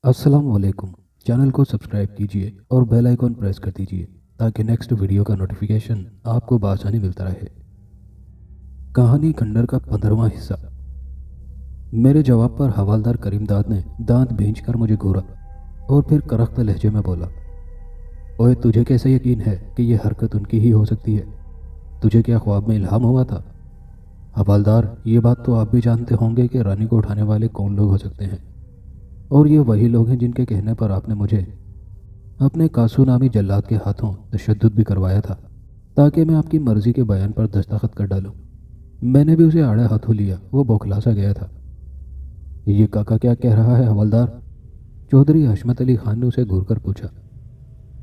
अस्सलाम वालेकुम। चैनल को सब्सक्राइब कीजिए और बेल आइकॉन प्रेस कर दीजिए ताकि नेक्स्ट वीडियो का नोटिफिकेशन आपको बआसानी मिलता रहे। कहानी खंडर का 15वां हिस्सा। मेरे जवाब पर हवालदार करीमदाद ने दांत भींचकर मुझे घूरा और फिर करख्त लहजे में बोला, ओए तुझे कैसे यकीन है कि यह हरकत उनकी ही हो सकती है? तुझे क्या ख्वाब में इल्हाम हुआ था? हवालदार, ये बात तो आप भी जानते होंगे कि रानी को उठाने वाले कौन लोग हो सकते हैं, और ये वही लोग हैं जिनके कहने पर आपने मुझे अपने कासू नामी जल्लाद के हाथों तशद्दुद भी करवाया था ताकि मैं आपकी मर्जी के बयान पर दस्तखत कर डालूं। मैंने भी उसे आड़े हाथों लिया। वो बौखला सा गया था। ये काका क्या कह रहा है हवलदार? चौधरी हशमत अली खान ने उसे घूर कर पूछा।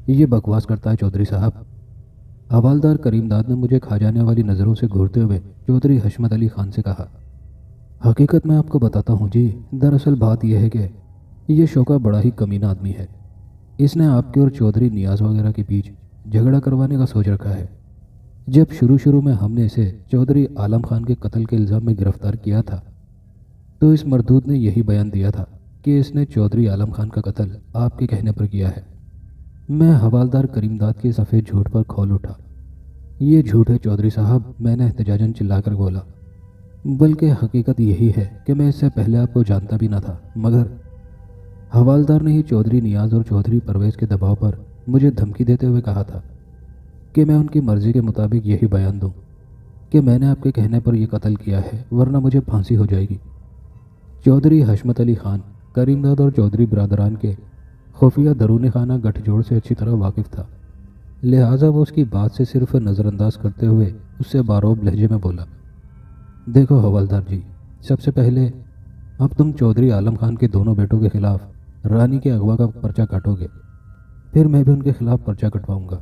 ये बकवास करता है चौधरी साहब। हवालदार करीमदाद ने मुझे खा जाने वाली नज़रों से घूरते हुए चौधरी हशमत अली खान से कहा, हकीकत मैं आपको बताता हूँ जी। दरअसल बात यह है कि ये शोका बड़ा ही कमीना आदमी है। इसने आपके और चौधरी नियाज वगैरह के बीच झगड़ा करवाने का सोच रखा है। जब शुरू शुरू में हमने इसे चौधरी आलम खान के कत्ल के इल्ज़ाम में गिरफ्तार किया था तो इस मरदूद ने यही बयान दिया था कि इसने चौधरी आलम खान का कत्ल आपके कहने पर किया है। मैं हवालदार करीमदाद के सफ़ेद झूठ पर खौल उठा। ये झूठ है चौधरी साहब, मैंने एहतजाजन चिल्लाकर बोला। बल्कि हकीकत यही है कि मैं इससे पहले आपको जानता भी न था, मगर हवालदार ने ही चौधरी नियाज और चौधरी परवेज़ के दबाव पर मुझे धमकी देते हुए कहा था कि मैं उनकी मर्ज़ी के मुताबिक यही बयान दूं कि मैंने आपके कहने पर यह कत्ल किया है, वरना मुझे फांसी हो जाएगी। चौधरी हशमत अली खान करीमदाद और चौधरी बिरादरान के खुफिया दरूनी खाना गठजोड़ से अच्छी तरह वाकिफ़ था, लिहाजा वो उसकी बात से सिर्फ नज़रअंदाज करते हुए उससे बारोब लहजे में बोला, देखो हवलदार जी, सबसे पहले अब तुम चौधरी आलम खान के दोनों बेटों के खिलाफ रानी के अगवा का पर्चा काटोगे, फिर मैं भी उनके खिलाफ पर्चा कटवाऊंगा।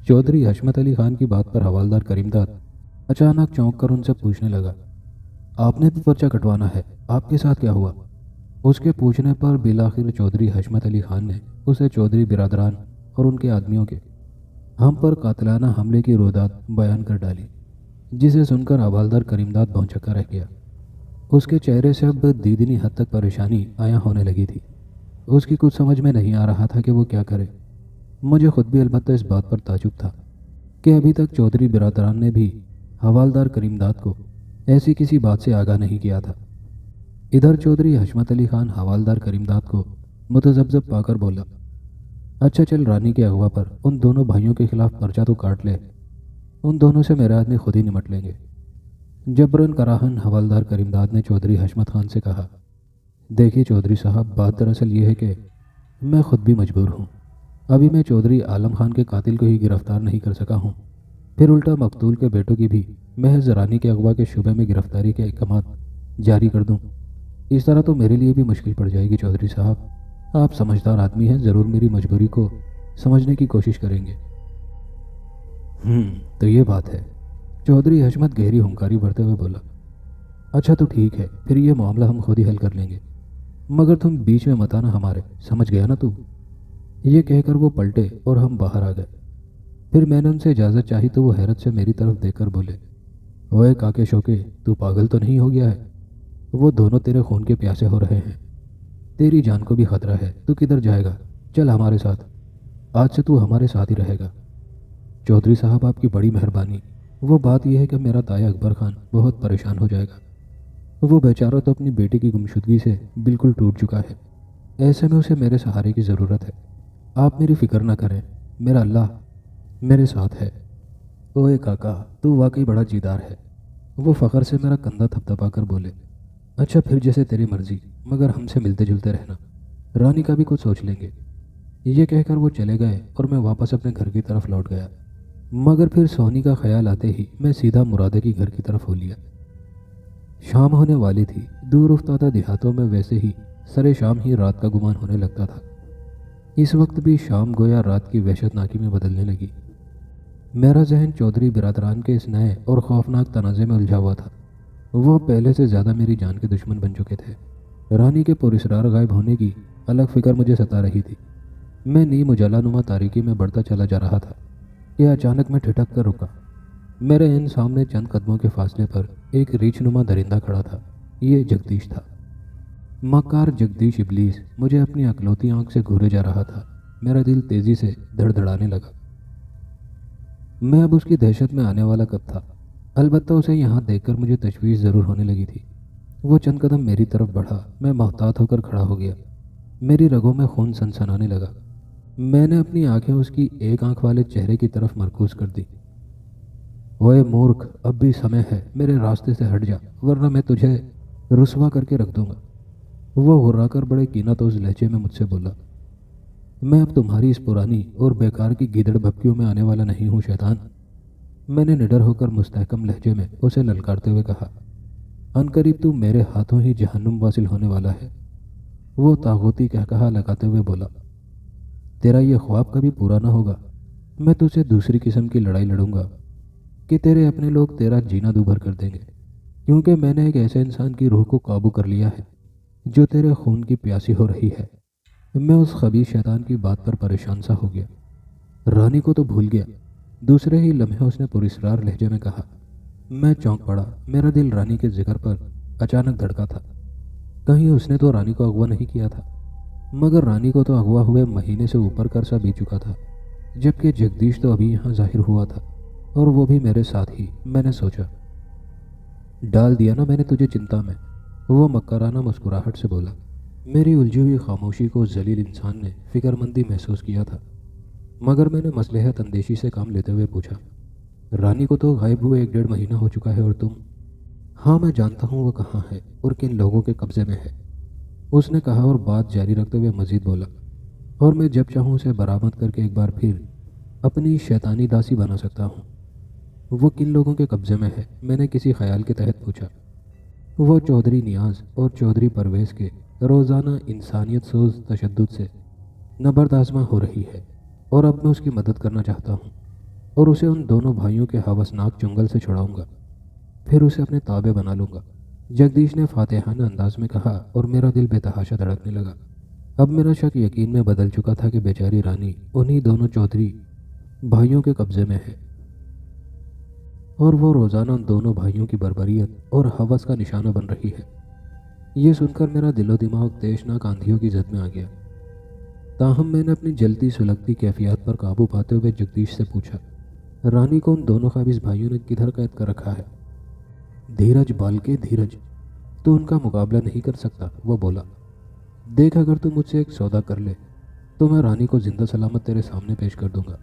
चौधरी हशमत अली खान की बात पर हवालदार करीमदाद अचानक चौंक कर उनसे पूछने लगा, आपने भी पर्चा कटवाना है? आपके साथ क्या हुआ? उसके पूछने पर बिलाखिर चौधरी हशमत अली खान ने उसे चौधरी बिरादरान और उनके आदमियों के हम पर कातिलाना हमले की रोदात बयान कर डाली, जिसे सुनकर हवालदार करीमदाद भौंचक्का रह गया। उसके चेहरे से अब दीदनी हद तक परेशानी आया होने लगी थी। उसकी कुछ समझ में नहीं आ रहा था कि वो क्या करे। मुझे खुद भी अलबत्ता इस बात पर ताजुब था कि अभी तक चौधरी बिरादरान ने भी हवालदार करीमदाद को ऐसी किसी बात से आगाह नहीं किया था। इधर चौधरी हशमत अली खान हवालदार करीमदाद को मुतज़ब्ज़ब पाकर बोला, अच्छा चल, रानी के अगवा पर उन दोनों भाइयों के खिलाफ पर्चा तो काट ले, उन दोनों से मेरे आदमी खुद ही निमट लेंगे। जबरन कराहन हवालदार करीमदाद ने चौधरी हशमत खान से कहा, देखिए चौधरी साहब, बात दरअसल ये है कि मैं खुद भी मजबूर हूँ। अभी मैं चौधरी आलम खान के कातिल को ही गिरफ्तार नहीं कर सका हूँ, फिर उल्टा मकतूल के बेटों की भी महज रानी के अगवा के शुबे में गिरफ्तारी के अहकाम जारी कर दूँ। इस तरह तो मेरे लिए भी मुश्किल पड़ जाएगी चौधरी साहब। आप समझदार आदमी हैं, ज़रूर मेरी मजबूरी को समझने की कोशिश करेंगे। तो ये बात है। चौधरी हशमत गहरी हुंकारी भरते हुए बोला, अच्छा तो ठीक है, फिर ये मामला हम खुद ही हल कर लेंगे, मगर तुम बीच में मत आना हमारे, समझ गया ना तू? ये कहकर वो पलटे और हम बाहर आ गए। फिर मैंने उनसे इजाज़त चाही तो वो हैरत से मेरी तरफ देखकर बोले, ओए काके शोके, तू पागल तो नहीं हो गया है? वो दोनों तेरे खून के प्यासे हो रहे हैं, तेरी जान को भी खतरा है। तू किधर जाएगा? चल हमारे साथ, आज से तू हमारे साथ ही रहेगा। चौधरी साहब, आपकी बड़ी मेहरबानी। वो बात यह है कि मेरा ताया अकबर खान बहुत परेशान हो जाएगा। वो बेचारा तो अपनी बेटी की गुमशुदगी से बिल्कुल टूट चुका है। ऐसे में उसे मेरे सहारे की ज़रूरत है। आप मेरी फ़िक्र ना करें, मेरा अल्लाह मेरे साथ है। ओए काका, तू वाकई बड़ा जीदार है। वो फ़ख्र से मेरा कंधा थपथपा कर बोले, अच्छा फिर जैसे तेरी मर्ज़ी, मगर हमसे मिलते जुलते रहना, रानी का भी कुछ सोच लेंगे। ये कहकर वो चले गए और मैं वापस अपने घर की तरफ लौट गया। मगर फिर सोनी का ख्याल आते ही मैं सीधा मुरादे की घर की तरफ हो लिया। शाम होने वाली थी। दूर उफ्तादा देहातों में वैसे ही सरे शाम ही रात का गुमान होने लगता था। इस वक्त भी शाम गोया रात की वहशतनाकी में बदलने लगी। मेरा जहन चौधरी बिरादरान के इस नए और खौफनाक तनाज़े में उलझा हुआ था। वो पहले से ज़्यादा मेरी जान के दुश्मन बन चुके थे। रानी के पुरस्रार गायब होने की अलग फिक्र मुझे सता रही थी। मैं नीम उजाला नुमा तारीकी में बढ़ता चला जा रहा था कि अचानक मैं ठिठक कर रुका। मेरे इन सामने चंद कदमों के फासले पर एक रीछ नुमा दरिंदा खड़ा था। ये जगदीश था। मक्कार जगदीश इबलीस मुझे अपनी अकलौती आंख से घूरे जा रहा था। मेरा दिल तेजी से धड़धड़ाने लगा। मैं अब उसकी दहशत में आने वाला कब था। अलबत्ता उसे यहाँ देखकर मुझे तशवीश ज़रूर होने लगी थी। वो चंद कदम मेरी तरफ बढ़ा। मैं मोहतात होकर खड़ा हो गया। मेरी रगों में खून सनसनाने लगा। मैंने अपनी आंखें उसकी एक आंख वाले चेहरे की तरफ मरकूज कर दी। ओए मूर्ख, अब भी समय है, मेरे रास्ते से हट जा, वरना मैं तुझे रुसवा करके रख दूंगा। वो हुर्राकर बड़े कीनतोज लहजे में मुझसे बोला। मैं अब तुम्हारी इस पुरानी और बेकार की गीदड़ भपकियों में आने वाला नहीं हूँ शैतान। मैंने निडर होकर मुस्तहकम लहजे में उसे ललकारते हुए कहा। अनकरीब तू मेरे हाथों ही जहन्नुम वासिल होने वाला है। वो तागूती कहकहा लगाते हुए बोला। तेरा ये ख्वाब कभी पूरा ना होगा। मैं तुझसे दूसरी किस्म की लड़ाई लड़ूंगा कि तेरे अपने लोग तेरा जीना दूभर कर देंगे, क्योंकि मैंने एक ऐसे इंसान की रूह को काबू कर लिया है जो तेरे खून की प्यासी हो रही है। मैं उस खबीस शैतान की बात पर परेशान सा हो गया। रानी को तो भूल गया। दूसरे ही लम्हे उसने पुरस्कार लहजे में कहा। मैं चौंक पड़ा। मेरा दिल रानी के जिक्र पर अचानक धड़का था। कहीं उसने तो रानी को अगवा नहीं किया था, मगर रानी को तो अगवा हुए महीने से ऊपर कर सा बीत चुका था, जबकि जगदीश तो अभी यहाँ जाहिर हुआ था, और वो भी मेरे साथ ही। मैंने सोचा, डाल दिया ना मैंने तुझे चिंता में। वो मक्काराना मुस्कुराहट से बोला। मेरी उलझी हुई खामोशी को जलील इंसान ने फिक्रमंदी महसूस किया था, मगर मैंने मसलहत अंदेशी से काम लेते हुए पूछा। रानी को तो गायब हुए 1-1.5 महीना हो चुका है, और तुम? हाँ, मैं जानता हूँ वो कहाँ है और किन लोगों के कब्जे में है, उसने कहा, और बात जारी रखते हुए मजीद बोला। और मैं जब चाहूँ उसे बरामद करके एक बार फिर अपनी शैतानी दासी बना सकता हूँ। वो किन लोगों के कब्जे में है? मैंने किसी ख्याल के तहत पूछा। वो चौधरी नियाज और चौधरी परवेज़ के रोज़ाना इंसानियत सोज तशद्दुद से नबर्दाज़मा हो रही है, और अब मैं उसकी मदद करना चाहता हूँ, और उसे उन दोनों भाइयों के हवसनाक चुंगल से छुड़ाऊंगा, फिर उसे अपने ताबे बना लूँगा। जगदीश ने फातिहाना अंदाज में कहा, और मेरा दिल बेतहाशा धड़कने लगा। अब मेरा शक यकीन में बदल चुका था कि बेचारी रानी उन्हीं दोनों चौधरी भाइयों के कब्जे में है, और वो रोज़ाना उन दोनों भाइयों की बर्बरियत और हवस का निशाना बन रही है। ये सुनकर मेरा दिलो दिमाग तेशनाक आंधियों की जद में आ गया। ताहम मैंने अपनी जलती सुलगती कैफियत पर काबू पाते हुए जगदीश से पूछा, रानी को उन दोनों ख़बीस भाइयों ने किधर कैद कर रखा है? धीरज बालके धीरज, तू उनका मुकाबला नहीं कर सकता, वो बोला। देख, अगर तू मुझसे एक सौदा कर ले तो मैं रानी को जिंदा सलामत तेरे सामने पेश कर दूंगा,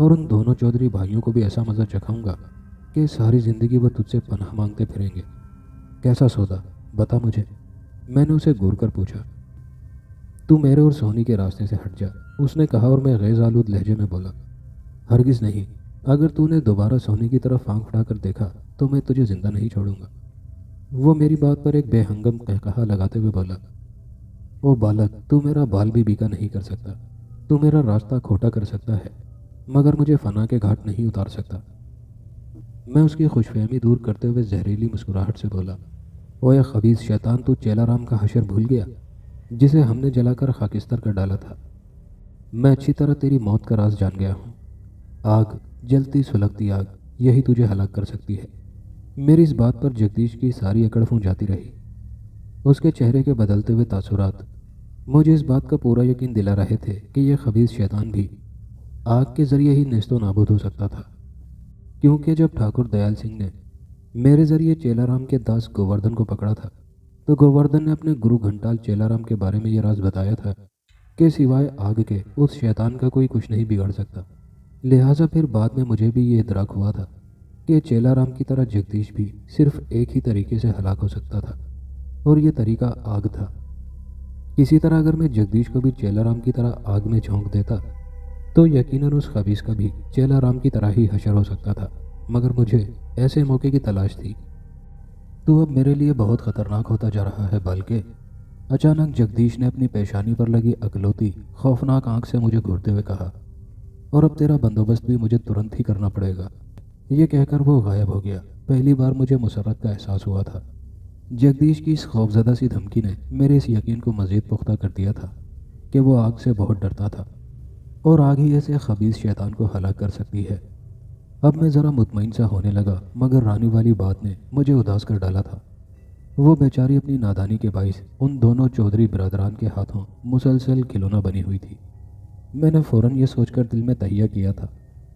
और उन दोनों चौधरी भाइयों को भी ऐसा मज़ा चखाऊंगा कि सारी ज़िंदगी वो तुझसे पनाह मांगते फिरेंगे। कैसा सौदा, बता मुझे। मैंने उसे घूर कर पूछा। तू मेरे और सोनी के रास्ते से हट जा, उसने कहा, और मैं गैज़ आलूद लहजे में बोला। हरगिज़ नहीं। अगर तूने दोबारा सोनी की तरफ आंख उठाकर देखा तो मैं तुझे जिंदा नहीं छोड़ूंगा। वो मेरी बात पर एक बेहंगम कहकहा लगाते हुए बोला। ओ बालक, तू मेरा बाल भी बीका नहीं कर सकता। तू मेरा रास्ता खोटा कर सकता है, मगर मुझे फना के घाट नहीं उतार सकता। मैं उसकी खुशफहमी दूर करते हुए जहरीली मुस्कुराहट से बोला। ओए खबीस शैतान, तू चेलाराम का हशर भूल गया, जिसे हमने जलाकर खाकिस्तर कर डाला था। मैं अच्छी तरह तेरी मौत का राज जान गया हूँ। आग, जलती सुलगती आग, यही तुझे हलाक कर सकती है। मेरी इस बात पर जगदीश की सारी अकड़ फूं जाती रही। उसके चेहरे के बदलते हुए तासुरात मुझे इस बात का पूरा यकीन दिला रहे थे कि यह खबीस शैतान भी आग के जरिए ही नेस्तो नाबूद हो सकता था, क्योंकि जब ठाकुर दयाल सिंह ने मेरे जरिए चेलाराम के दास गोवर्धन को पकड़ा था, तो गोवर्धन ने अपने गुरु घंटाल चेलाराम के बारे में यह राज बताया था कि सिवाय आग के उस शैतान का कोई कुछ नहीं बिगाड़ सकता। लिहाजा फिर बाद में मुझे भी ये इदराक हुआ था कि चेलाराम की तरह जगदीश भी सिर्फ एक ही तरीके से हलाक हो सकता था, और ये तरीका आग था। इसी तरह अगर मैं जगदीश को भी चेलाराम की तरह आग में झोंक देता तो यकीनन उस खबीस का भी चेलाराम की तरह ही हशर हो सकता था, मगर मुझे ऐसे मौके की तलाश थी। तू अब मेरे लिए बहुत ख़तरनाक होता जा रहा है बालके। अचानक जगदीश ने अपनी पेशानी पर लगी अकलौती खौफनाक आंख से मुझे घूरते हुए कहा, और अब तेरा बंदोबस्त भी मुझे तुरंत ही करना पड़ेगा। ये कहकर वो गायब हो गया। पहली बार मुझे मुसरत का एहसास हुआ था। जगदीश की इस खौफजदा सी धमकी ने मेरे इस यकीन को मज़ीद पुख्ता कर दिया था कि वो आग से बहुत डरता था, और आग ही ऐसे खबीस शैतान को हलाक कर सकती है। अब मैं ज़रा मुतमईन सा होने लगा, मगर रानी वाली बात ने मुझे उदास कर डाला था। وہ بیچاری اپنی نادانی کے باعث ان دونوں چودھری برادران کے ہاتھوں مسلسل کھلونا بنی ہوئی تھی۔ میں نے فوراً یہ سوچ کر دل میں تہیہ کیا تھا،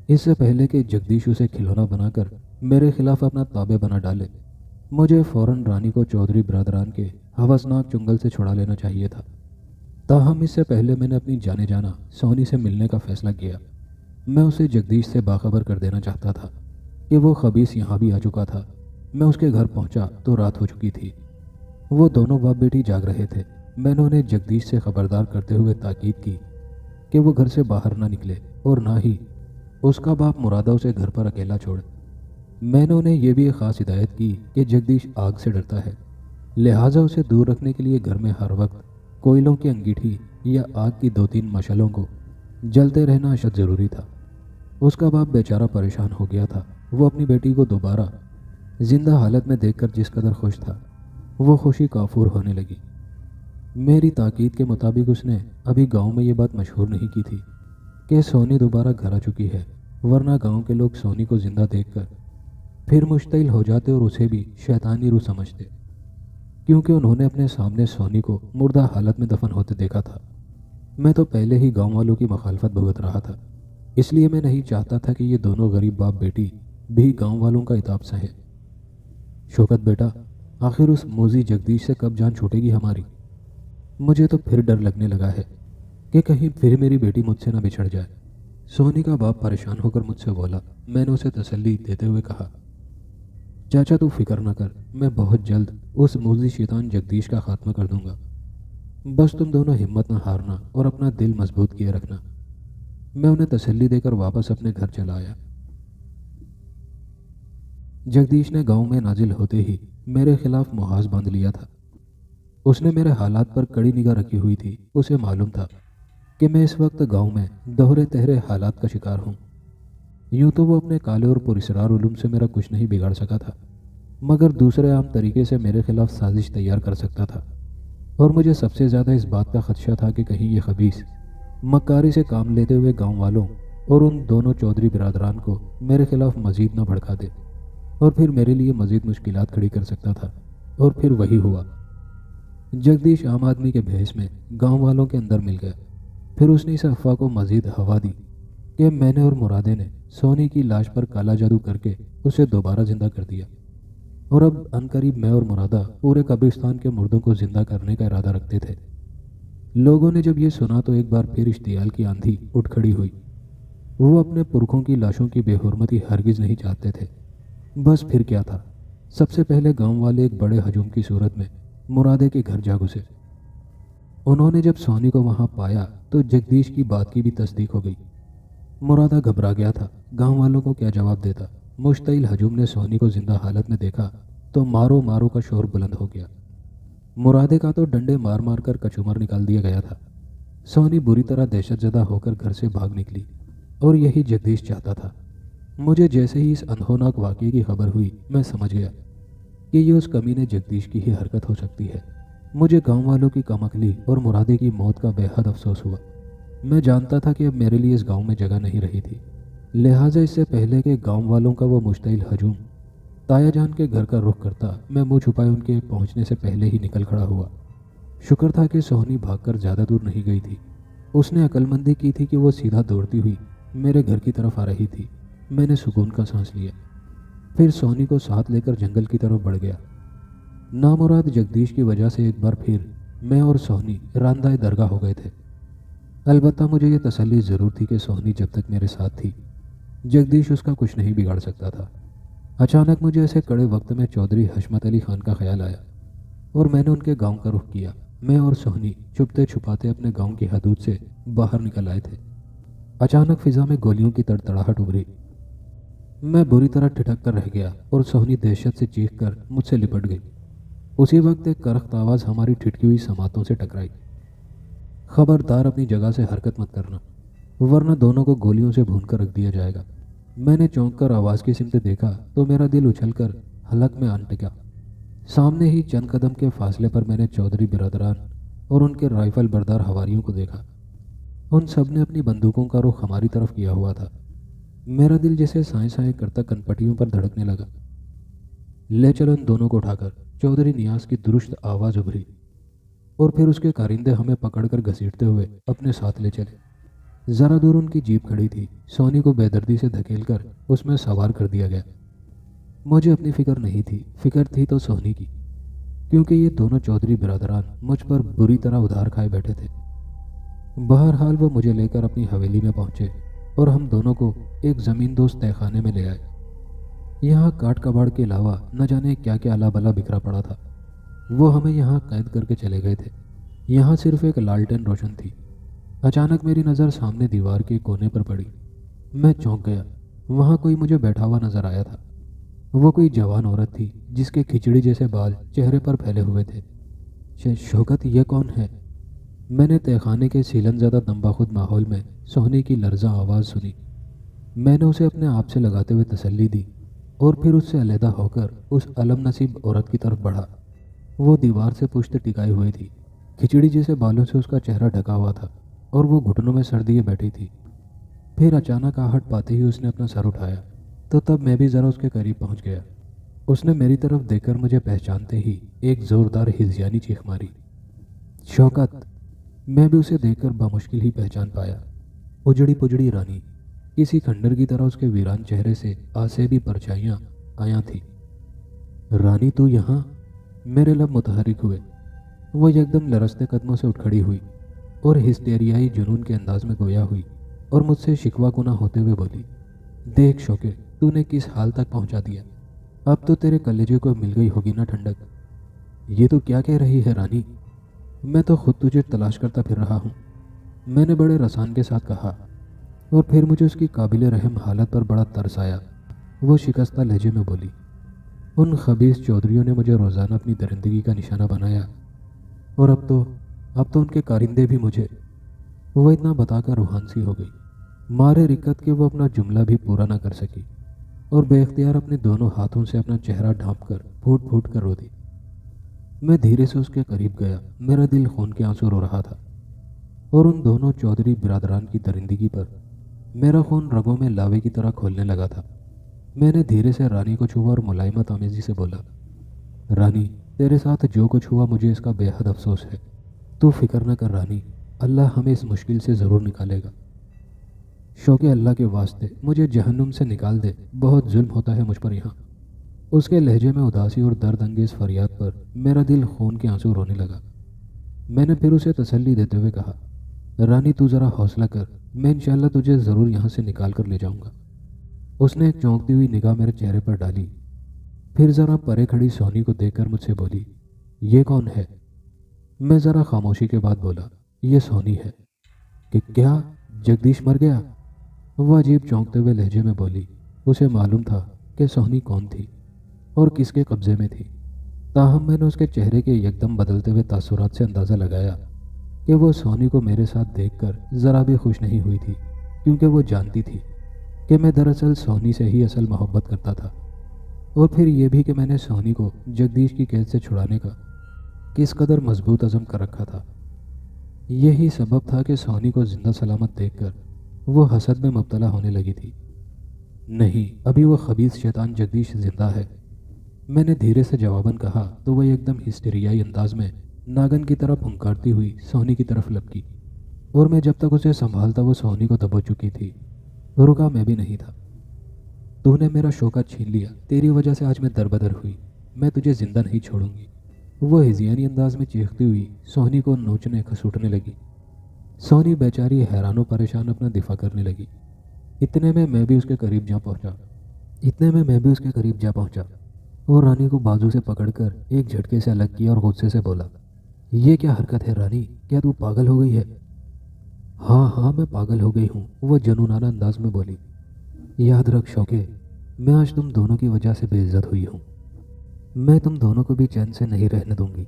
اس سے پہلے کہ جگدیش اسے کھلونا بنا کر میرے خلاف اپنا تابع بنا ڈالے، مجھے فوراً رانی کو چودھری برادران کے ہوسناک چنگل سے چھڑا لینا چاہیے تھا۔ تاہم اس سے پہلے میں نے اپنی جانے جانا سونی سے ملنے کا فیصلہ کیا۔ میں اسے جگدیش سے باخبر کر دینا چاہتا تھا کہ وہ خبیث یہاں بھی آ چکا تھا۔ میں اس کے گھر پہنچا تو رات ہو چکی تھی۔ وہ دونوں باپ بیٹی جاگ رہے تھے۔ میں نے انہیں جگدیش سے خبردار کرتے ہوئے تاکید کی کہ وہ گھر سے باہر نہ نکلے اور نہ ہی اس کا باپ مرادہ اسے گھر پر اکیلا چھوڑے۔ میں نے انہیں یہ بھی ایک خاص ہدایت کی کہ جگدیش آگ سے ڈرتا ہے، لہٰذا اسے دور رکھنے کے لیے گھر میں ہر وقت کوئلوں کی انگیٹھی یا آگ کی 2-3 مشعلوں کو جلتے رہنا اشد ضروری تھا۔ اس کا باپ بیچارہ پریشان ہو گیا تھا۔ وہ اپنی بیٹی کو دوبارہ زندہ حالت میں دیکھ کر جس قدر خوش تھا، وہ خوشی کافور ہونے لگی۔ میری تاکید کے مطابق اس نے ابھی گاؤں میں یہ بات مشہور نہیں کی تھی کہ سونی دوبارہ گھر آ چکی ہے، ورنہ گاؤں کے لوگ سونی کو زندہ دیکھ کر پھر مشتعل ہو جاتے اور اسے بھی شیطانی روح سمجھتے، کیونکہ انہوں نے اپنے سامنے سونی کو مردہ حالت میں دفن ہوتے دیکھا تھا۔ میں تو پہلے ہی گاؤں والوں کی مخالفت بھگت رہا تھا، اس لیے میں نہیں چاہتا تھا کہ یہ دونوں غریب باپ بیٹی بھی گاؤں والوں کا عتاب سہیں۔ شوکت بیٹا، آخر اس موذی جگدیش سے کب جان چھوٹے گی ہماری؟ مجھے تو پھر ڈر لگنے لگا ہے کہ کہیں پھر میری بیٹی مجھ سے نہ بچھڑ جائے۔ سونی کا باپ پریشان ہو کر مجھ سے بولا۔ میں نے اسے تسلی دیتے ہوئے کہا، چاچا تو فکر نہ کر، میں بہت جلد اس موذی شیطان جگدیش کا خاتمہ کر دوں گا، بس تم دونوں ہمت نہ ہارنا اور اپنا دل مضبوط کیے رکھنا۔ میں انہیں تسلی دے کر واپس اپنے گھر چلا آیا۔ جگدیش نے گاؤں میں نازل ہوتے ہی میرے خلاف محاذ باندھ لیا تھا۔ اس نے میرے حالات پر کڑی نگاہ رکھی ہوئی تھی۔ اسے معلوم تھا کہ میں اس وقت گاؤں میں دوہرے تہرے حالات کا شکار ہوں۔ یوں تو وہ اپنے کالے اور پراسرار علوم سے میرا کچھ نہیں بگاڑ سکا تھا، مگر دوسرے عام طریقے سے میرے خلاف سازش تیار کر سکتا تھا، اور مجھے سب سے زیادہ اس بات کا خدشہ تھا کہ کہیں یہ خبیث مکاری سے کام لیتے ہوئے گاؤں والوں اور ان دونوں چودھری برادران کو میرے خلاف مزید نہ بھڑکا دے، اور پھر میرے لیے مزید مشکلات کھڑی کر سکتا تھا۔ اور پھر وہی ہوا۔ جگدیش عام آدمی کے بھیس میں گاؤں والوں کے اندر مل گیا۔ پھر اس نے اس افواہ کو مزید ہوا دی کہ میں نے اور مرادے نے سونی کی لاش پر کالا جادو کر کے اسے دوبارہ زندہ کر دیا، اور اب عنقریب میں اور مرادہ پورے قبرستان کے مردوں کو زندہ کرنے کا ارادہ رکھتے تھے۔ لوگوں نے جب یہ سنا تو ایک بار پھر اشتعال کی آندھی اٹھ کھڑی ہوئی۔ وہ اپنے پرکھوں کی لاشوں کی بے حرمتی ہرگز نہیں چاہتے تھے۔ بس پھر کیا تھا، سب سے پہلے گاؤں والے ایک بڑے ہجوم کی صورت میں مرادے کے گھر جا گھسے۔ انہوں نے جب سونی کو وہاں پایا تو جگدیش کی بات کی بھی تصدیق ہو گئی۔ مرادہ گھبرا گیا تھا، گاؤں والوں کو کیا جواب دیتا۔ مشتعل ہجوم نے سونی کو زندہ حالت میں دیکھا تو مارو مارو کا شور بلند ہو گیا۔ مرادے کا تو ڈنڈے مار مار کر کچومر نکال دیا گیا تھا۔ سونی بری طرح دہشت زدہ ہو کر گھر سے بھاگ نکلی، اور یہی جگدیش چاہتا تھا۔ مجھے جیسے ہی اس اندھوناک واقعے کی خبر ہوئی، میں سمجھ گیا کہ یہ اس کمینے جگدیش کی ہی حرکت ہو سکتی ہے۔ مجھے گاؤں والوں کی کم عقلی اور مرادے کی موت کا بے حد افسوس ہوا۔ میں جانتا تھا کہ اب میرے لیے اس گاؤں میں جگہ نہیں رہی تھی، لہٰذا اس سے پہلے کہ گاؤں والوں کا وہ مشتعل ہجوم تایا جان کے گھر کا رخ کرتا، میں منہ چھپائے ان کے پہنچنے سے پہلے ہی نکل کھڑا ہوا۔ شکر تھا کہ سونی بھاگ کر زیادہ دور نہیں گئی تھی۔ اس نے عقل مندی کی تھی کہ وہ سیدھا دوڑتی ہوئی میرے گھر کی طرف آ رہی تھی۔ میں نے سکون کا سانس لیا، پھر سونی کو ساتھ لے کر جنگل کی طرف بڑھ گیا۔ نامراد جگدیش کی وجہ سے ایک بار پھر میں اور سونی راندہ درگاہ ہو گئے تھے۔ البتہ مجھے یہ تسلی ضرور تھی کہ سونی جب تک میرے ساتھ تھی، جگدیش اس کا کچھ نہیں بگاڑ سکتا تھا۔ اچانک مجھے ایسے کڑے وقت میں چودھری حشمت علی خان کا خیال آیا، اور میں نے ان کے گاؤں کا رخ کیا۔ میں اور سونی چھپتے چھپاتے اپنے گاؤں کی حدود سے باہر نکل آئے تھے۔ اچانک فضا میں گولیوں کی تڑتڑاہٹ ابھری۔ میں بری طرح ٹھٹک کر رہ گیا، اور سونی دہشت سے چیخ کر مجھ سے لپٹ گئی۔ اسی وقت ایک کرخت آواز ہماری ٹھٹکی ہوئی سماعتوں سے ٹکرائی، خبردار اپنی جگہ سے حرکت مت کرنا، ورنہ دونوں کو گولیوں سے بھون کر رکھ دیا جائے گا۔ میں نے چونک کر آواز کی سمت دیکھا تو میرا دل اچھل کر حلق میں آن ٹکا۔ سامنے ہی چند قدم کے فاصلے پر میں نے چودھری برادران اور ان کے رائفل بردار حواریوں کو دیکھا۔ ان سب نے اپنی بندوقوں کا رخ ہماری طرف کیا ہوا تھا۔ میرا دل جیسے سائیں سائیں کرتا کنپٹیوں پر دھڑکنے لگا۔ لے چلو ان دونوں کو اٹھا کر، चौधरी नियाज की दुरुस्त आवाज़ उभरी और फिर उसके कारिंदे हमें पकड़कर घसीटते हुए अपने साथ ले चले। ज़रा दूर उनकी जीप खड़ी थी। सोनी को बेदर्दी से धकेलकर उसमें सवार कर दिया गया। मुझे अपनी फिक्र नहीं थी, फिक्र थी तो सोनी की, क्योंकि ये दोनों चौधरी बिरादरान मुझ पर बुरी तरह उधार खाए बैठे थे। बहरहाल वो मुझे लेकर अपनी हवेली में पहुंचे और हम दोनों को एक ज़मीन दोस्त तहखाने में ले आए। यहाँ काट कबाड़ के अलावा न जाने क्या क्या अला बला बिखरा पड़ा था। वो हमें यहाँ कैद करके चले गए थे। यहाँ सिर्फ एक लालटेन रोशन थी। अचानक मेरी नज़र सामने दीवार के कोने पर पड़ी। मैं चौंक गया। वहाँ कोई मुझे बैठा हुआ नजर आया था। वो कोई जवान औरत थी जिसके खिचड़ी जैसे बाल चेहरे पर फैले हुए थे। शौकत, ये कौन है? मैंने तहखाने के सीलन ज़्यादा दम्बाखुद माहौल में सोहनी की लर्जा आवाज़ सुनी। मैंने उसे अपने आप से लगाते हुए तसल्ली दी और फिर उससे अलहदा होकर उस अलम नसीब औरत की तरफ बढ़ा। वो दीवार से पुश्त टिकाई हुई थी। खिचड़ी जैसे बालों से उसका चेहरा ढका हुआ था और वो घुटनों में सर दिए बैठी थी। फिर अचानक आहट पाते ही उसने अपना सर उठाया तो तब मैं भी ज़रा उसके करीब पहुंच गया। उसने मेरी तरफ देखकर मुझे पहचानते ही एक ज़ोरदार हिज़यानी चीख मारी। शौकत! मैं भी उसे देखकर बामुश्किल ही पहचान पाया। उजड़ी पुजड़ी रानी, किसी खंडर की तरह उसके वीरान चेहरे से आसेबी परछाइयाँ आया थी। रानी, तू यहाँ? मेरे लब मुतहरिक हुए। वो एकदम लरसते कदमों से उठ खड़ी हुई और हिस्टेरियाई जुनून के अंदाज में गोया हुई और मुझसे शिकवा गुना होते हुए बोली, देख शौके, तूने किस हाल तक पहुंचा दिया। अब तो तेरे कलेजे को मिल गई होगी ना ठंडक। ये तो क्या कह रही है रानी? मैं तो खुद तुझे तलाश करता फिर रहा हूँ, मैंने बड़े रसान के साथ कहा। और फिर मुझे उसकी काबिल रहम हालत पर बड़ा तरस आया। वो शिकस्ता लहजे में बोली, उन खबीस चौधरियों ने मुझे रोज़ाना अपनी दरिंदगी का निशाना बनाया और अब तो उनके कारिंदे भी मुझे। वो इतना बताकर रूहान सी हो गई। मारे रिक्कत के वो अपना जुमला भी पूरा ना कर सकी और बेख्तियार अपने दोनों हाथों से अपना चेहरा ढांप कर फूट फूट कर रो दी। मैं धीरे से उसके करीब गया। मेरा दिल खून के आंसू रो रहा था और उन दोनों चौधरी बिरादरान की दरिंदगी पर मेरा खून रगों में लावे की तरह खोलने लगा था। मैंने धीरे से रानी को छुआ और मुलायमत आमेजी से बोला, रानी, तेरे साथ जो कुछ हुआ मुझे इसका बेहद अफसोस है। तू फिक्र न कर रानी, अल्लाह हमें इस मुश्किल से ज़रूर निकालेगा। शौके, अल्लाह के वास्ते मुझे जहन्नुम से निकाल दे, बहुत जुल्म होता है मुझ पर यहाँ। उसके लहजे में उदासी और दर्द अंगेज फरियाद पर मेरा दिल खून के आंसू रोने लगा। मैंने फिर उसे तसल्ली देते हुए कहा, रानी, तू ज़रा हौसला कर, मैं इंशाअल्लाह तुझे ज़रूर यहाँ से निकाल कर ले जाऊँगा। उसने एक चौंकती हुई निगाह मेरे चेहरे पर डाली, फिर ज़रा परे खड़ी सोनी को देखकर मुझसे बोली, ये कौन है? मैं ज़रा खामोशी के बाद बोला, ये सोनी है। कि क्या जगदीश मर गया? वह अजीब चौंकते हुए लहजे में बोली। उसे मालूम था कि सोनी कौन थी और किसके कब्जे में थी। ताहम मैंने उसके चेहरे के एकदम बदलते हुए तासुरात से अंदाज़ा लगाया कि वो सोनी को मेरे साथ देखकर ज़रा भी खुश नहीं हुई थी, क्योंकि वो जानती थी कि मैं दरअसल सोनी से ही असल मोहब्बत करता था। और फिर ये भी कि मैंने सोनी को जगदीश की कैद से छुड़ाने का किस कदर मजबूत अज़म कर रखा था। यही सबब था कि सोनी को जिंदा सलामत देखकर वो हसद में मुब्तला होने लगी थी। नहीं, अभी वो खबीस शैतान जगदीश जिंदा है, मैंने धीरे से जवाबन कहा तो वह एकदम हिस्टेरियाई अंदाज में नागन की तरह फुंकारती हुई सोनी की तरफ लपकी और मैं जब तक उसे संभालता वो सोनी को दबो चुकी थी। रुका मैं भी नहीं था। तूने मेरा शौकत छीन लिया, तेरी वजह से आज मैं दरबदर हुई, मैं तुझे जिंदा नहीं छोड़ूंगी। वो हिजियानी अंदाज में चीखती हुई सोनी को नोचने खसूटने लगी। सोनी बेचारी हैरान परेशान अपना दिफा करने लगी। इतने में मैं भी उसके करीब जा पहुंचा और रानी को बाजू से पकड़कर एक झटके से अलग किया और गुस्से से बोला, ये क्या हरकत है रानी, क्या तू पागल हो गई है? हाँ, मैं पागल हो गई हूँ, वह जुनूनाना अंदाज में बोली। याद रख शौके, मैं आज तुम दोनों की वजह से बेइज्जत हुई हूँ, मैं तुम दोनों को भी चैन से नहीं रहने दूंगी।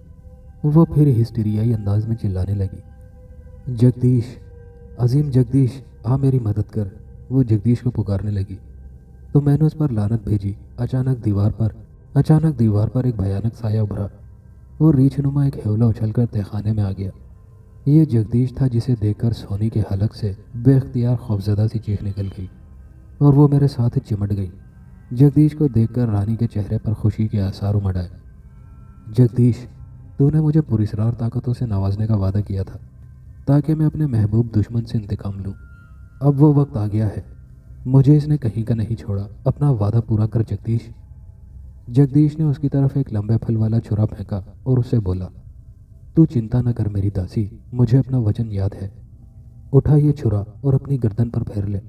वो फिर हिस्टेरियाई अंदाज में चिल्लाने लगी, जगदीश, अजीम जगदीश, आ मेरी मदद कर। वो जगदीश को पुकारने लगी तो मैंने उस पर लानत भेजी। अचानक दीवार पर एक भयानक साया उभरा और रीछनुमा एक हेवला उछलकर तहखाने में आ गया। ये जगदीश था जिसे देखकर सोनी के हलक से बेख्तियार खौफजदा सी चीख निकल गई और वो मेरे साथ चिमट गई। जगदीश को देखकर रानी के चेहरे पर खुशी के आसार उमड़ आए। जगदीश, तूने मुझे पुरस्कार ताकतों से नवाजने का वादा किया था ताकि मैं अपने महबूब दुश्मन से इंतकाम लूं। अब वो वक्त आ गया है। मुझे इसने कहीं का नहीं छोड़ा। अपना वादा पूरा कर जगदीश। जगदीश ने उसकी तरफ एक लंबे फल वाला छुरा फेंका और उससे बोला, तू चिंता न कर मेरी दासी, मुझे अपना वचन याद है। उठा ये छुरा और अपनी गर्दन पर फेर ले,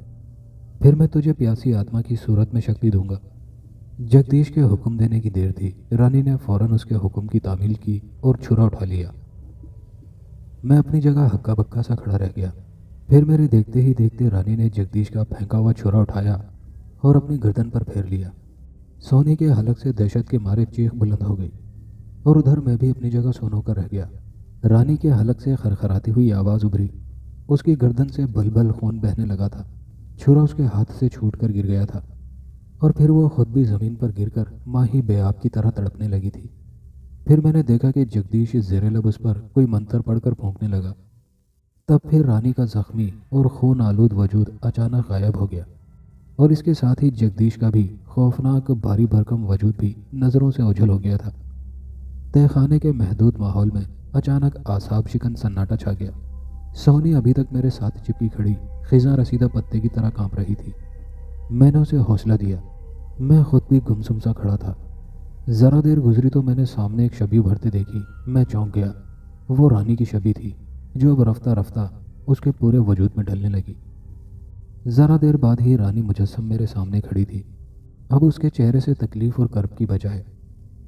फिर मैं तुझे प्यासी आत्मा की सूरत में शक्ति दूंगा। जगदीश के हुक्म देने की देर थी। रानी ने फौरन उसके हुक्म की तामील की और छुरा उठा लिया। मैं अपनी जगह हक्का बक्का सा खड़ा रह गया। फिर मेरे देखते ही देखते रानी ने जगदीश का फेंका हुआ छुरा उठाया और अपनी गर्दन पर फेर लिया। सोनी के हलक से दहशत के मारे चीख बुलंद हो गई और उधर मैं भी अपनी जगह सोन होकर रह गया। रानी के हलक से खरखराती हुई आवाज़ उभरी। उसकी गर्दन से बलबल खून बहने लगा था। छुरा उसके हाथ से छूटकर गिर गया था और फिर वो खुद भी ज़मीन पर गिरकर माँ ही बेआब की तरह तड़पने लगी थी। फिर मैंने देखा कि जगदीश ज़ेरे लब उस पर कोई मंत्र पढ़कर फूंकने लगा। तब फिर रानी का जख्मी और खून आलूद वजूद अचानक गायब हो गया और इसके साथ ही जगदीश का भी खौफनाक भारी भरकम वजूद भी नज़रों से ओझल हो गया था। तहखाने के महदूद माहौल में अचानक आसाब शिकन सन्नाटा छा गया। सोनी अभी तक मेरे साथ चिपकी खड़ी खिजा रसीदा पत्ते की तरह कांप रही थी। मैंने उसे हौसला दिया। मैं खुद भी गुमसुम सा खड़ा था। ज़रा देर गुजरी तो मैंने सामने एक छवि उभरते देखी। मैं चौंक गया। वो रानी की छवि थी जो अब रफ्ता रफ्ता उसके पूरे वजूद में ढलने लगी। ज़रा देर बाद ही रानी मुजस्सम मेरे सामने खड़ी थी। अब उसके चेहरे से तकलीफ़ और कर्ब की बजाय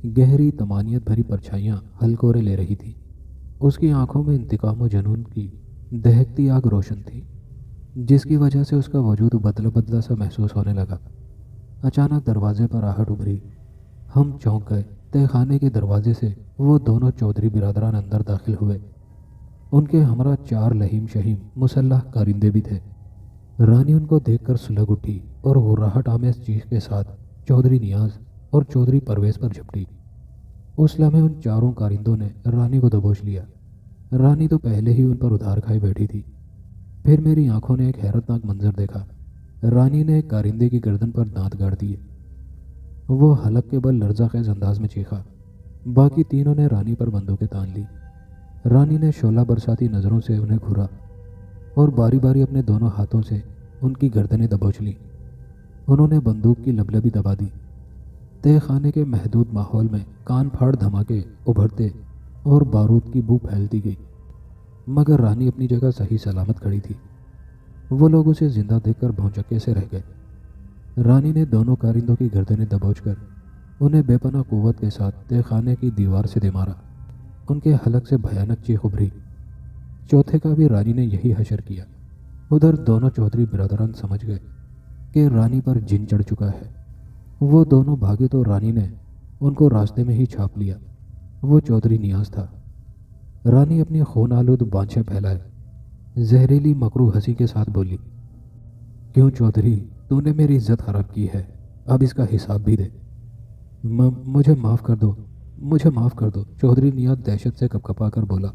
गहरी तमानियत भरी परछाइयाँ हलकोरे ले रही थी। उसकी आंखों में इंतकाम और जुनून की दहकती आग रोशन थी, जिसकी वजह से उसका वजूद बदला बदला सा महसूस होने लगा। अचानक दरवाजे पर आहट उभरी। हम चौंक गए। तहखाने के दरवाजे से वो दोनों चौधरी बिरादरान अंदर दाखिल हुए। उनके हमरा 4 लहीम शहीम मुसल्लह कारिंदे भी थे। रानी उनको देखकर सुलग उठी और गुर्राहट आमेज चीख के साथ चौधरी नियाज और चौधरी परवेज पर झपटी। उस लम्हे उन चारों कारिंदों ने रानी को दबोच लिया। रानी तो पहले ही उन पर उधार खाई बैठी थी। फिर मेरी आंखों ने एक हैरतनाक मंजर देखा। रानी ने एक कारिंदे की गर्दन पर दांत गाड़ दिए। वो हलक के बल लर्जाखेज अंदाज में चीखा। बाकी तीनों ने रानी पर बंदूकें तान ली। रानी ने शोला बरसाती नज़रों से उन्हें घूरा और बारी बारी अपने दोनों हाथों से उनकी गर्दनें दबोच लीं। उन्होंने बंदूक की लबलबी दबा दी। तहखाने के महदूद माहौल में कान फाड़ धमाके उभरते और बारूद की बू फैलती गई, मगर रानी अपनी जगह सही सलामत खड़ी थी। वो लोग उसे जिंदा देखकर भौचक्के से रह गए। रानी ने दोनों कारिंदों की गर्दनें दबोचकर उन्हें बेपनाह कुव्वत के साथ तहखाने की दीवार से दे मारा। उनके हलक से भयानक चीख उभरी। चौथे का भी रानी ने यही हशर किया। उधर दोनों चौधरी बिरादरान समझ गए कि रानी पर जिन चढ़ चुका है। वो दोनों भागे तो रानी ने उनको रास्ते में ही छाप लिया। वो चौधरी नियाज था। रानी अपनी खून आलूद बाँछें फैलाए जहरीली मकरू हंसी के साथ बोली, क्यों चौधरी, तूने मेरी इज्जत खराब की है, अब इसका हिसाब भी दे। मुझे माफ़ कर दो, मुझे माफ़ कर दो, चौधरी नियाज दहशत से कपकपा कर बोला।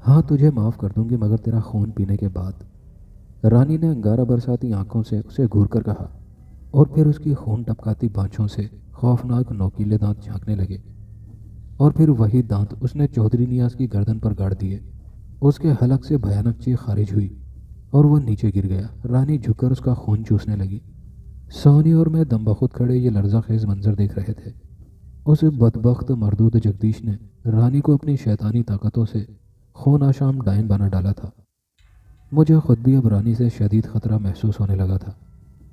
हाँ, तुझे माफ़ कर दूंगी, मगर तेरा खून पीने के बाद। रानी ने अंगारा बरसाती आंखों से उसे घूर कर कहा और फिर उसकी खून टपकाती बाँछों से खौफनाक नोकीले दांत झांकने लगे और फिर वही दांत उसने चौधरी नियाज की गर्दन पर गाड़ दिए। उसके हलक से भयानक चीख खारिज हुई और वह नीचे गिर गया। रानी झुककर उसका खून चूसने लगी। सोनी और मैं दम बखुद खड़े ये लर्ज़ाखेज़ मंजर देख रहे थे। उस बदबख्त मरदूद जगदीश ने रानी को अपनी शैतानी ताकतों से खून आशाम डायन बना डाला था। मुझे खुद भी अब रानी से शदीद ख़तरा महसूस होने लगा था।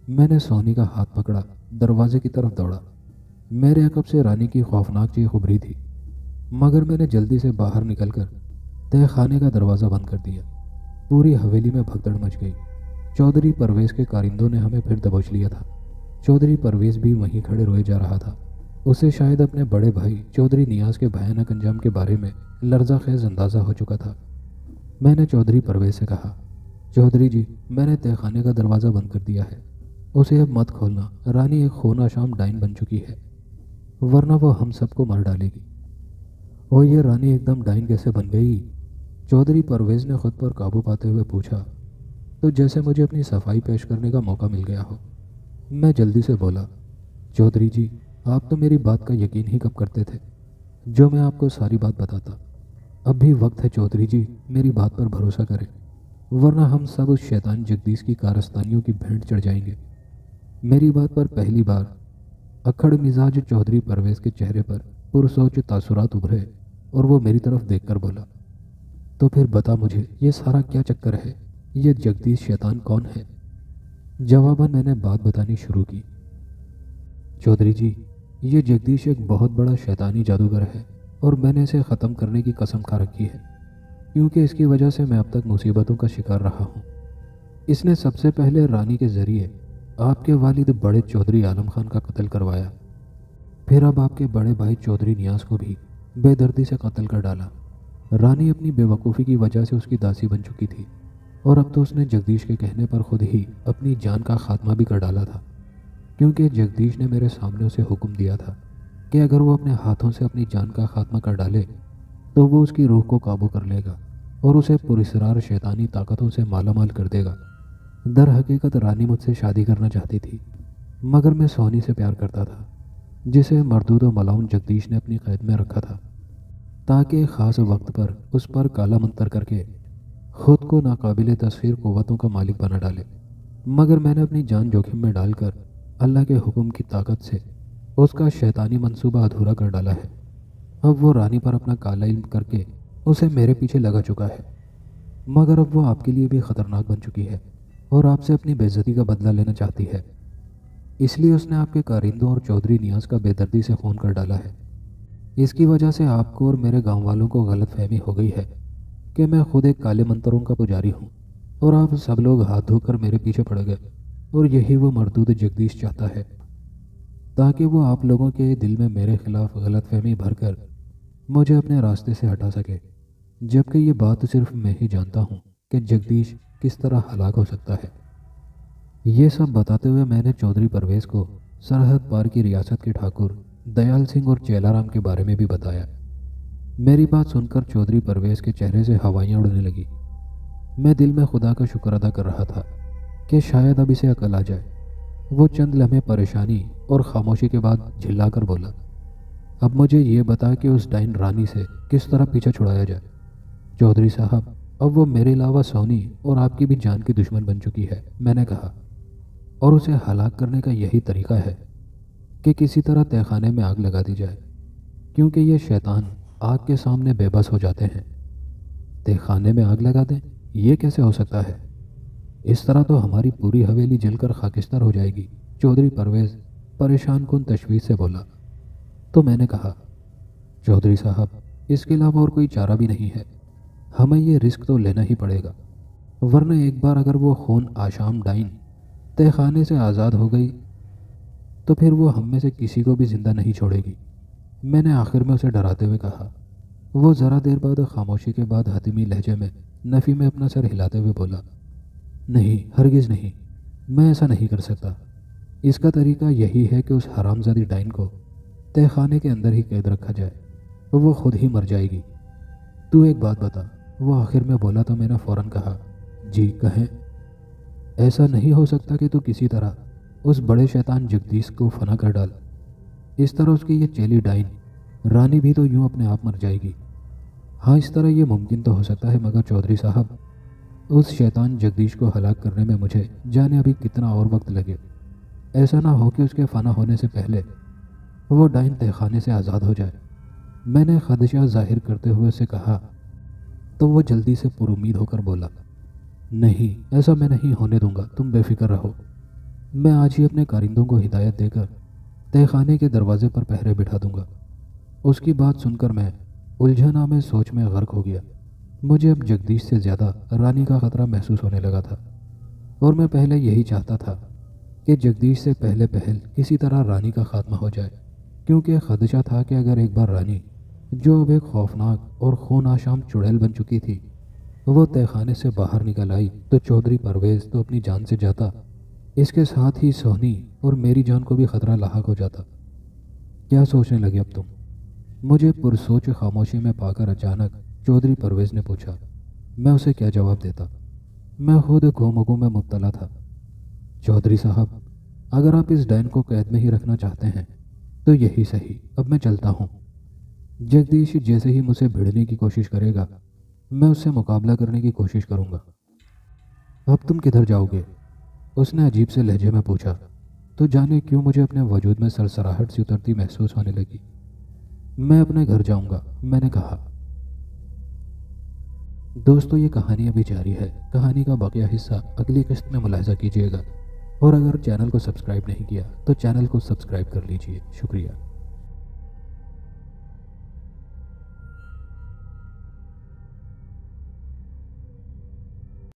मैंने सोनी का हाथ पकड़ा, दरवाजे की तरफ दौड़ा। मेरे अकब से रानी की खौफनाक चीख उभरी थी, मगर मैंने जल्दी से बाहर निकलकर तहखाने का दरवाज़ा बंद कर दिया। पूरी हवेली में भगदड़ मच गई। चौधरी परवेज़ के कारिंदों ने हमें फिर दबोच लिया था। चौधरी परवेज़ भी वहीं खड़े रोए जा रहा था। उसे शायद अपने बड़े भाई चौधरी नियाज के भयानक अंजाम के बारे में लर्ज़ाखेज़ अंदाज़ा हो चुका था। मैंने चौधरी परवेज़ से कहा, चौधरी जी, मैंने तहखाने का दरवाज़ा बंद कर दिया है, उसे अब मत खोलना। रानी एक खून आशाम डायन बन चुकी है, वरना वो हम सबको मार डालेगी। और ये रानी एकदम डायन कैसे बन गई? चौधरी परवेज़ ने खुद पर काबू पाते हुए पूछा, तो जैसे मुझे अपनी सफाई पेश करने का मौका मिल गया हो। मैं जल्दी से बोला, चौधरी जी, आप तो मेरी बात का यकीन ही कब करते थे। جو میں آپ کو ساری بات بتاتا۔ اب بھی وقت ہے چودھری جی، میری بات پر بھروسہ کریں، ورنہ ہم سب اس شیطان جگدیش کی کارستانیوں کی بھینٹ چڑھ جائیں گے۔ میری بات پر پہلی بار اکھڑ مزاج چودھری پرویز کے چہرے پر پرسوچ تاثرات ابھرے اور وہ میری طرف دیکھ کر بولا، تو پھر بتا مجھے یہ سارا کیا چکر ہے؟ یہ جگدیش شیطان کون ہے؟ جواباً میں نے بات بتانی شروع کی۔ چودھری جی، یہ جگدیش ایک بہت بڑا شیطانی جادوگر ہے اور میں نے اسے ختم کرنے کی قسم کھا رکھی ہے، کیونکہ اس کی وجہ سے میں اب تک مصیبتوں کا شکار رہا ہوں۔ اس نے سب سے پہلے رانی کے ذریعے آپ کے والد بڑے چودھری عالم خان کا قتل کروایا، پھر اب آپ کے بڑے بھائی چودھری نیاز کو بھی بے دردی سے قتل کر ڈالا۔ رانی اپنی بے وقوفی کی وجہ سے اس کی داسی بن چکی تھی، اور اب تو اس نے جگدیش کے کہنے پر خود ہی اپنی جان کا خاتمہ بھی کر ڈالا تھا، کیونکہ جگدیش نے میرے سامنے اسے حکم دیا تھا کہ اگر وہ اپنے ہاتھوں سے اپنی جان کا خاتمہ کر ڈالے تو وہ اس کی روح کو قابو کر لے گا اور اسے پراسرار شیطانی طاقتوں سے مالا مال کر دے گا۔ در حقیقت رانی مجھ سے شادی کرنا چاہتی تھی، مگر میں سونی سے پیار کرتا تھا، جسے مردود و ملاؤن جگدیش نے اپنی قید میں رکھا تھا، تاکہ خاص وقت پر اس پر کالا منتر کر کے خود کو ناقابل تصویر قوتوں کا مالک بنا ڈالے۔ مگر میں نے اپنی جان جوخم میں ڈال کر اللہ کے حکم کی طاقت سے اس کا شیطانی منصوبہ ادھورا کر ڈالا ہے۔ اب وہ رانی پر اپنا کالا علم کر کے اسے میرے پیچھے لگا چکا ہے، مگر اب وہ آپ کے لیے بھی خطرناک بن چکی ہے اور آپ سے اپنی بے عزتی کا بدلہ لینا چاہتی ہے۔ اس لیے اس نے آپ کے کارندوں اور چودھری نیاز کا بے دردی سے خون کر ڈالا ہے۔ اس کی وجہ سے آپ کو اور میرے گاؤں والوں کو غلط فہمی ہو گئی ہے کہ میں خود ایک کالے منتروں کا پجاری ہوں، اور آپ سب لوگ ہاتھ دھو کر میرے پیچھے پڑ گئے، اور یہی وہ مردود جگدیش چاہتا ہے، تاکہ وہ آپ لوگوں کے دل میں میرے خلاف غلط فہمی بھر کر مجھے اپنے راستے سے ہٹا سکے، جبکہ یہ بات صرف میں ہی جانتا ہوں کہ جگدیش کس طرح ہلاک ہو سکتا ہے۔ یہ سب بتاتے ہوئے میں نے چودھری پرویز کو سرحد پار کی ریاست کے ٹھاکر دیال سنگھ اور چیلا رام کے بارے میں بھی بتایا۔ میری بات سن کر چودھری پرویز کے چہرے سے ہوائیاں اڑنے لگی۔ میں دل میں خدا کا شکر ادا کر رہا تھا کہ شاید اب اسے عقل آ جائے۔ وہ چند لمحے پریشانی اور خاموشی کے بعد جھلا کر بولا، اب مجھے یہ بتا کہ اس ڈائن رانی سے کس طرح پیچھا چھڑایا جائے۔ چودھری صاحب، اب وہ میرے علاوہ سونی اور آپ کی بھی جان کی دشمن بن چکی ہے، میں نے کہا، اور اسے ہلاک کرنے کا یہی طریقہ ہے کہ کسی طرح تہہ خانے میں آگ لگا دی جائے، کیونکہ یہ شیطان آگ کے سامنے بے بس ہو جاتے ہیں۔ تہہ خانے میں آگ لگا دیں؟ یہ کیسے ہو سکتا ہے؟ اس طرح تو ہماری پوری حویلی جل کر خاکستر ہو جائے گی، چودھری پرویز پریشان کن تشویش سے بولا۔ تو میں نے کہا، چودھری صاحب، اس کے علاوہ اور کوئی چارہ بھی نہیں ہے، ہمیں یہ رسک تو لینا ہی پڑے گا، ورنہ ایک بار اگر وہ خون آشام ڈائن تہہ خانے سے آزاد ہو گئی تو پھر وہ ہم میں سے کسی کو بھی زندہ نہیں چھوڑے گی، میں نے آخر میں اسے ڈراتے ہوئے کہا۔ وہ ذرا دیر بعد خاموشی کے بعد حتمی لہجے میں نفی میں اپنا سر ہلاتے ہوئے بولا، نہیں، ہرگز نہیں، میں ایسا نہیں کر سکتا۔ اس کا طریقہ یہی ہے کہ اس حرام زادی ڈائن کو تہہ خانے کے اندر ہی قید رکھا جائے، وہ خود ہی مر جائے گی۔ تو ایک بات بتا، وہ آخر میں بولا تو میں نے فوراً کہا، جی کہیں۔ ایسا نہیں ہو سکتا کہ تو کسی طرح اس بڑے شیطان جگدیش کو فنا کر ڈال، اس طرح اس کی یہ چیلی ڈائن رانی بھی تو یوں اپنے آپ مر جائے گی۔ ہاں، اس طرح یہ ممکن تو ہو سکتا ہے، مگر چودھری صاحب، اس شیطان جگدیش کو ہلاک کرنے میں مجھے جانے ابھی کتنا اور وقت لگے۔ ایسا نہ ہو کہ اس کے فنا ہونے سے پہلے وہ ڈائن تہہ خانے سے آزاد ہو جائے۔ میں نے خدشہ ظاہر کرتے ہوئے اسے کہا، تو وہ جلدی سے پر امید ہو کر بولا، نہیں، ایسا میں نہیں ہونے دوں گا، تم بے فکر رہو۔ میں آج ہی اپنے کارندوں کو ہدایت دے کر تہہ خانے کے دروازے پر پہرے بٹھا دوں گا۔ اس کی بات سن کر میں الجھن میں سوچ میں غرق ہو گیا۔ مجھے اب جگدیش سے زیادہ رانی کا خطرہ محسوس ہونے لگا تھا، اور میں پہلے یہی چاہتا تھا کہ جگدیش سے پہلے پہل کسی طرح رانی کا خاتمہ ہو جائے، کیونکہ خدشہ تھا کہ اگر ایک بار رانی، جو اب ایک خوفناک اور خون آشام چڑیل بن چکی تھی، وہ تہہ خانے سے باہر نکل آئی تو چودھری پرویز تو اپنی جان سے جاتا، اس کے ساتھ ہی سونی اور میری جان کو بھی خطرہ لاحق ہو جاتا۔ کیا سوچنے لگے اب تم؟ مجھے پرسوچ خاموشی میں پا کر اچانک چودھری پرویز نے پوچھا۔ میں اسے کیا جواب دیتا؟ میں خود گھومگو میں مبتلا تھا۔ چودھری صاحب، اگر آپ اس ڈائن کو قید میں ہی رکھنا چاہتے ہیں تو یہی صحیح، اب میں چلتا ہوں۔ जगदीश जैसे ही मुझसे भिड़ने की कोशिश करेगा, मैं उससे मुकाबला करने की कोशिश करूंगा। अब तुम किधर जाओगे? उसने अजीब से लहजे में पूछा। तो जाने क्यों मुझे अपने वजूद में सरसराहट सी उतरती महसूस होने लगी। मैं अपने घर जाऊंगा, मैंने कहा। दोस्तों, ये कहानी अभी जारी है। कहानी का बाकिया हिस्सा अगली किस्त में मुलाहिजा कीजिएगा। और अगर चैनल को सब्सक्राइब नहीं किया तो चैनल को सब्सक्राइब कर लीजिए। शुक्रिया।